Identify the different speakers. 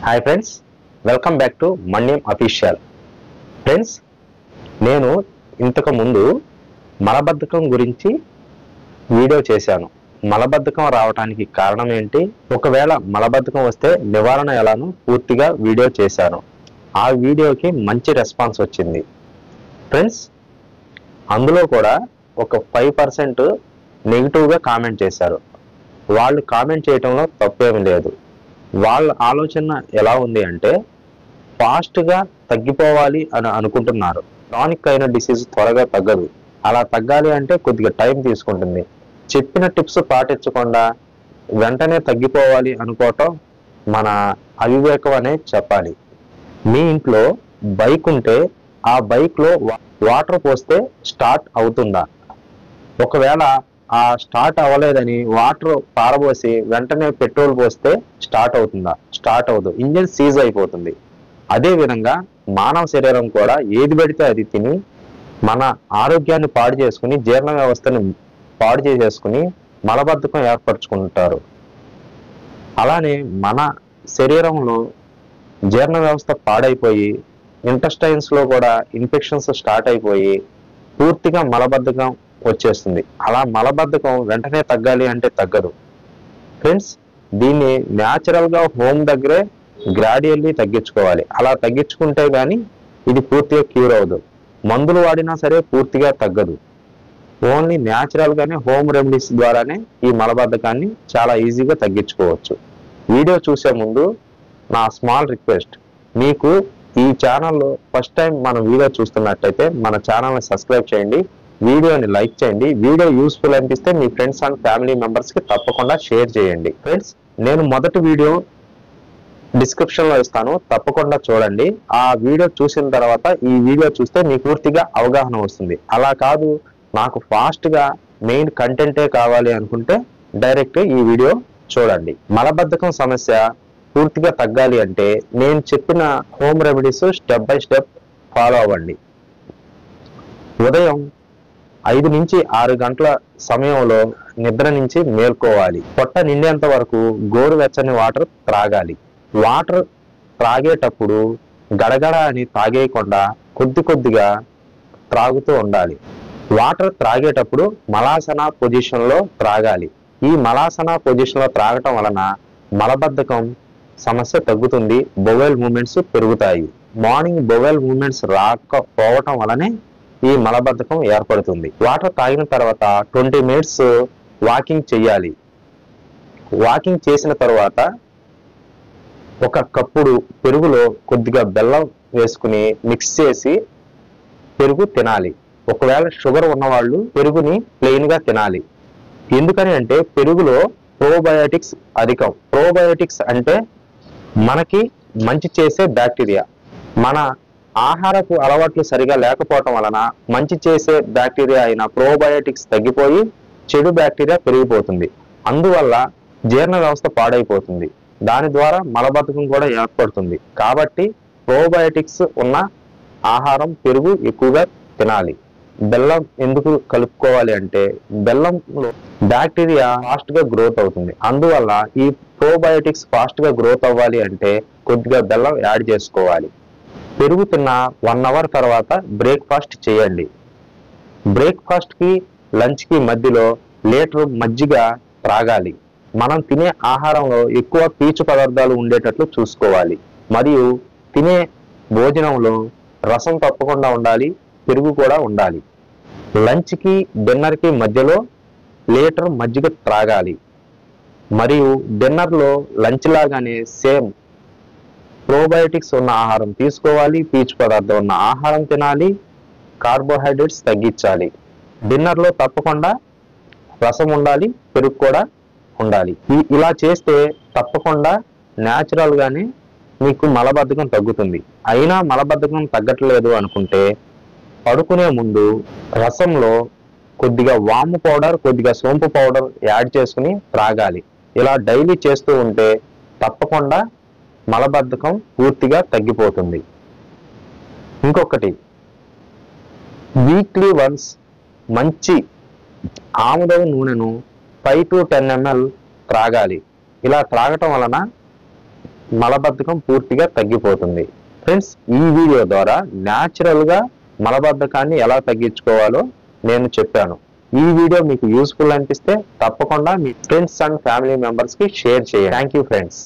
Speaker 1: Hi friends, welcome back to Manyam official. Friends, నేను ఇంతకు ముందు మలబద్ధకం గురించి వీడియో చేశాను. మలబద్ధకం రావడానికి కారణం ఏంటి, ఒకవేళ మలబద్ధకం వస్తే నివారణ ఎలానో పూర్తిగా వీడియో చేశాను. ఆ వీడియోకి మంచి రెస్పాన్స్ వచ్చింది. ఫ్రెండ్స్, అందులో కూడా ఒక 5% నెగిటివ్గా కామెంట్ చేశారు. వాళ్ళు కామెంట్ చేయటంలో తప్పేమీ లేదు. వాళ్ళ ఆలోచన ఎలా ఉంది అంటే, ఫాస్ట్గా తగ్గిపోవాలి అని అనుకుంటున్నారు. క్రానిక్ అయిన డిసీజ్ త్వరగా తగ్గదు. అలా తగ్గాలి అంటే కొద్దిగా టైం తీసుకుంటుంది. చెప్పిన టిప్స్ పాటించకుండా వెంటనే తగ్గిపోవాలి అనుకోవటం మన అవివేకం అనే చెప్పాలి. మీ ఇంట్లో బైక్ ఉంటే ఆ బైక్లో వాటర్ పోస్తే స్టార్ట్ అవుతుందా? ఒకవేళ ఆ స్టార్ట్ అవ్వలేదని వాటర్ పారబోసి వెంటనే పెట్రోల్ పోస్తే స్టార్ట్ అవుతుందా? స్టార్ట్ అవ్వదు. ఇంజిన్ సీజ్ అయిపోతుంది. అదే విధంగా మానవ శరీరం కూడా ఏది పెడితే అది తిని మన ఆరోగ్యాన్ని పాడు చేసుకుని, జీర్ణ వ్యవస్థను పాడు చేసేసుకుని మలబద్ధకం ఏర్పరచుకుంటారు. అలానే మన శరీరంలో జీర్ణ వ్యవస్థ పాడైపోయి ఇంటెస్టైన్స్లో కూడా ఇన్ఫెక్షన్స్ స్టార్ట్ అయిపోయి పూర్తిగా మలబద్ధకం వచ్చేస్తుంది. అలా మలబద్ధకం వెంటనే తగ్గాలి అంటే తగ్గదు. ఫ్రెండ్స్, దీన్ని న్యాచురల్గా హోమ్ దగ్గరే గ్రాడ్యువల్లీ తగ్గించుకోవాలి. అలా తగ్గించుకుంటే కానీ ఇది పూర్తిగా క్యూర్ అవ్వదు. మందులు వాడినా సరే పూర్తిగా తగ్గదు. ఓన్లీ న్యాచురల్గానే హోమ్ రెమెడీస్ ద్వారానే ఈ మలబద్ధకాన్ని చాలా ఈజీగా తగ్గించుకోవచ్చు. వీడియో చూసే ముందు నా స్మాల్ రిక్వెస్ట్, మీకు ఈ ఛానల్లో ఫస్ట్ టైం మన వీడియో చూస్తున్నట్టయితే మన ఛానల్ని సబ్స్క్రైబ్ చేయండి, వీడియోని లైక్ చేయండి. వీడియో యూస్ఫుల్ అనిపిస్తే మీ ఫ్రెండ్స్ అండ్ ఫ్యామిలీ మెంబర్స్కి తప్పకుండా షేర్ చేయండి. ఫ్రెండ్స్, నేను మొదటి వీడియో డిస్క్రిప్షన్లో ఇస్తాను, తప్పకుండా చూడండి. ఆ వీడియో చూసిన తర్వాత ఈ వీడియో చూస్తే మీకు పూర్తిగా అవగాహన వస్తుంది. అలా కాదు, నాకు ఫాస్ట్గా మెయిన్ కంటెంటే కావాలి అనుకుంటే డైరెక్ట్ ఈ వీడియో చూడండి. మలబద్ధకం సమస్య పూర్తిగా తగ్గాలి అంటే నేను చెప్పిన home remedies step by step follow అవ్వండి. ఉదయం 5 నుంచి 6 గంటల సమయంలో నిద్ర నుంచి మేల్కోవాలి. పొట్ట నిండేంత వరకు గోరువెచ్చని వాటర్ త్రాగాలి. వాటర్ త్రాగేటప్పుడు గడగడ అని తాగేయకుండా కొద్ది కొద్దిగా త్రాగుతూ ఉండాలి. వాటర్ త్రాగేటప్పుడు మలాసన పొజిషన్లో త్రాగాలి. ఈ మలాసన పొజిషన్లో త్రాగటం వలన మలబద్ధకం సమస్య తగ్గుతుంది. బొవెల్ మూమెంట్స్ పెరుగుతాయి. మార్నింగ్ బొవెల్ మూమెంట్స్ రాకపోవటం వలనే ఈ మలబద్ధకం ఏర్పడుతుంది. వాటర్ తాగిన తర్వాత 20 మినిట్స్ వాకింగ్ చేయాలి. వాకింగ్ చేసిన తర్వాత ఒక కప్పుడు పెరుగులో కొద్దిగా బెల్లం వేసుకుని మిక్స్ చేసి పెరుగు తినాలి. ఒకవేళ షుగర్ ఉన్నవాళ్ళు పెరుగుని ప్లెయిన్గా తినాలి. ఎందుకని అంటే పెరుగులో ప్రోబయోటిక్స్ అధికం. ప్రోబయోటిక్స్ అంటే మనకి మంచి చేసే బ్యాక్టీరియా. మన ఆహారపు అలవాట్లు సరిగా లేకపోవటం వలన మంచి చేసే బ్యాక్టీరియా అయిన ప్రోబయోటిక్స్ తగ్గిపోయి చెడు బ్యాక్టీరియా పెరిగిపోతుంది. అందువల్ల జీర్ణ వ్యవస్థ పాడైపోతుంది. దాని ద్వారా మలబద్ధకం కూడా ఏర్పడుతుంది. కాబట్టి ప్రోబయోటిక్స్ ఉన్న ఆహారం పెరుగు ఎక్కువగా తినాలి. బెల్లం ఎందుకు కలుపుకోవాలి అంటే బెల్లంలో బ్యాక్టీరియా ఫాస్ట్గా గ్రోత్ అవుతుంది. అందువల్ల ఈ ప్రోబయోటిక్స్ ఫాస్ట్గా గ్రోత్ అవ్వాలి అంటే కొద్దిగా బెల్లం యాడ్ చేసుకోవాలి. పెరుగు తిన్న 1 అవర్ తర్వాత బ్రేక్ఫాస్ట్ చేయండి. బ్రేక్ఫాస్ట్కి లంచ్కి మధ్యలో లీటర్ మజ్జిగ త్రాగాలి. మనం తినే ఆహారంలో ఎక్కువ పీచు పదార్థాలు ఉండేటట్లు చూసుకోవాలి. మరియు తినే భోజనంలో రసం తప్పకుండా ఉండాలి, పెరుగు కూడా ఉండాలి. లంచ్కి డిన్నర్కి మధ్యలో లీటర్ మజ్జిగ త్రాగాలి. మరియు డిన్నర్లో లంచ్ లాగానే సేమ్ ప్రోబయోటిక్స్ ఉన్న ఆహారం తీసుకోవాలి, పీచు పదార్థం ఉన్న ఆహారం తినాలి, కార్బోహైడ్రేట్స్ తగ్గించాలి. డిన్నర్లో తప్పకుండా రసం ఉండాలి, పెరుగు కూడా ఉండాలి. ఇలా చేస్తే తప్పకుండా న్యాచురల్గానే మీకు మలబద్ధకం తగ్గుతుంది. అయినా మలబద్ధకం తగ్గట్లేదు అనుకుంటే పడుకునే ముందు రసంలో కొద్దిగా వాము పౌడర్, కొద్దిగా సోంపు పౌడర్ యాడ్ చేసుకుని త్రాగాలి. ఇలా డైలీ చేస్తూ ఉంటే తప్పకుండా మలబద్ధకం పూర్తిగా తగ్గిపోతుంది. ఇంకొకటి, వీక్లీ వన్స్ మంచి ఆముదం నూనెను 5 to 10 ml త్రాగాలి. ఇలా త్రాగటం వలన మలబద్ధకం పూర్తిగా తగ్గిపోతుంది. ఫ్రెండ్స్, ఈ వీడియో ద్వారా న్యాచురల్ గా మలబద్ధకాన్ని ఎలా తగ్గించుకోవాలో నేను చెప్పాను. ఈ వీడియో మీకు యూస్ఫుల్ అనిపిస్తే తప్పకుండా మీ ఫ్రెండ్స్ అండ్ ఫ్యామిలీ మెంబర్స్ కి షేర్ చేయండి. Thank you friends.